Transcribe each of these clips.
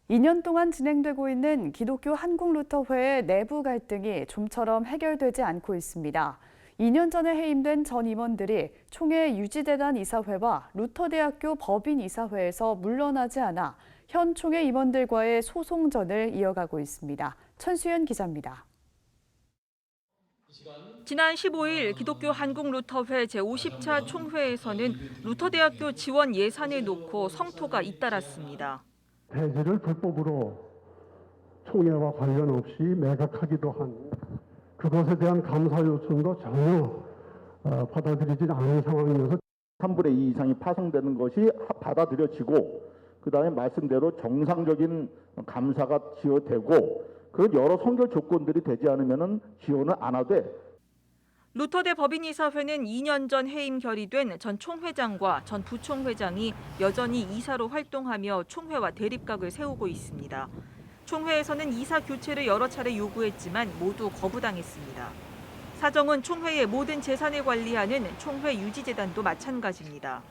2년 동안 진행되고 있는 기독교 한국루터회의 내부 갈등이 좀처럼 해결되지 않고 있습니다. 2년 전에 해임된 전 임원들이 총회 유지재단 이사회와 루터대학교 법인이사회에서 물러나지 않아 현 총회 임원들과의 소송전을 이어가고 있습니다. 천수연 기자입니다. 지난 15일 기독교 한국루터회 제50차 총회에서는 루터대학교 지원 예산을 놓고 성토가 잇따랐습니다. 대지를 불법으로 총회와 관련 없이 매각하기도 한 그것에 대한 감사 요청도 전혀 받아들이지 않은 상황이어서 3분의 2 이상이 파송되는 것이 받아들여지고 그다음에 말씀대로 정상적인 감사가 지어되고 그런 여러 선결 조건들이 되지 않으면 지원을 안 하되 루터대 법인이사회는 2년 전 해임 결의된 전 총회장과 전 부총회장이 여전히 이사로 활동하며 총회와 대립각을 세우고 있습니다. 총회에서는 이사 교체를 여러 차례 요구했지만 모두 거부당했습니다. 사정은 총회의 모든 재산을 관리하는 총회 유지재단도 마찬가지입니다.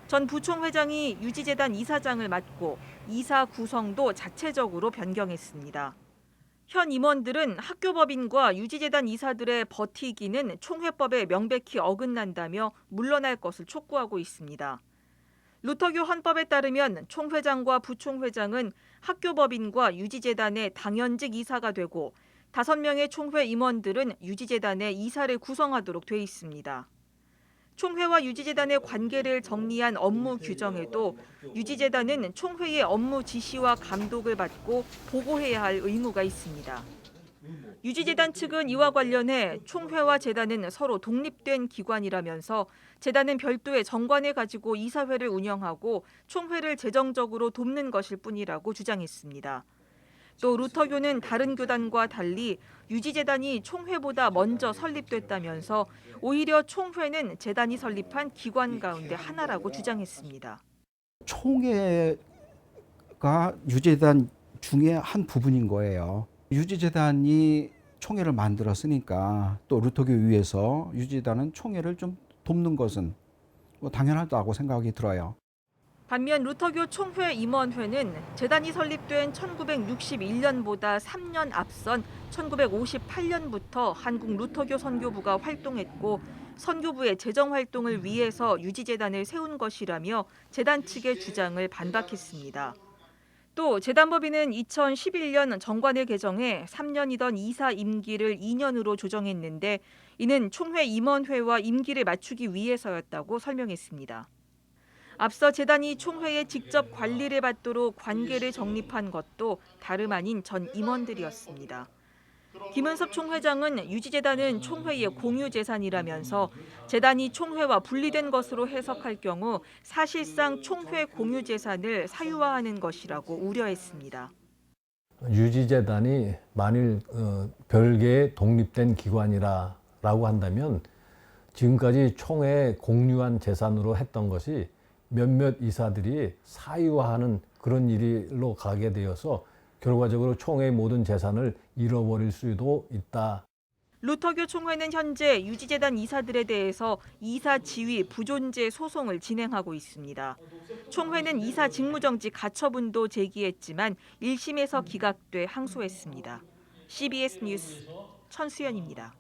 전 부총회장이 유지재단 이사장을 맡고 이사 구성도 자체적으로 변경했습니다. 현 임원들은 학교법인과 유지재단 이사들의 버티기는 총회법에 명백히 어긋난다며 물러날 것을 촉구하고 있습니다. 루터교 헌법에 따르면 총회장과 부총회장은 학교법인과 유지재단의 당연직 이사가 되고 5명의 총회 임원들은 유지재단의 이사를 구성하도록 돼 있습니다. 총회와 유지재단의 관계를 정리한 업무 규정에도 유지재단은 총회의 업무 지시와 감독을 받고 보고해야 할 의무가 있습니다. 유지재단 측은 이와 관련해 총회와 재단은 서로 독립된 기관이라면서 재단은 별도의 정관을 가지고 이사회를 운영하고 총회를 재정적으로 돕는 것일 뿐이라고 주장했습니다. 또 루터교는 다른 교단과 달리 유지재단이 총회보다 먼저 설립됐다면서 오히려 총회는 재단이 설립한 기관 가운데 하나라고 주장했습니다. 총회가 유지재단 중에 한 부분인 거예요. 유지재단이 총회를 만들었으니까 또 루터교 위에서 유지재단은 총회를 좀 돕는 것은 당연하다고 생각이 들어요. 반면 루터교 총회 임원회는 재단이 설립된 1961년보다 3년 앞선 1958년부터 한국 루터교 선교부가 활동했고 선교부의 재정 활동을 위해서 유지재단을 세운 것이라며 재단 측의 주장을 반박했습니다. 또 재단법인은 2011년 정관을 개정해 3년이던 이사 임기를 2년으로 조정했는데 이는 총회 임원회와 임기를 맞추기 위해서였다고 설명했습니다. 앞서 재단이 총회의 직접 관리를 받도록 관계를 정립한 것도 다름 아닌 전 임원들이었습니다. 김은섭 총회장은 유지재단은 총회의 공유 재산이라면서 재단이 총회와 분리된 것으로 해석할 경우 사실상 총회 공유 재산을 사유화하는 것이라고 우려했습니다. 유지재단이 만일 별개의 독립된 기관이라고 한다면 지금까지 총회 공유한 재산으로 했던 것이 몇몇 이사들이 사유화하는 그런 일로 가게 되어서 결과적으로 총회의 모든 재산을 잃어버릴 수도 있다. 루터교 총회는 현재 유지재단 이사들에 대해서 이사 지위 부존재 소송을 진행하고 있습니다. 총회는 이사 직무정지 가처분도 제기했지만 1심에서 기각돼 항소했습니다. CBS 뉴스 천수연입니다.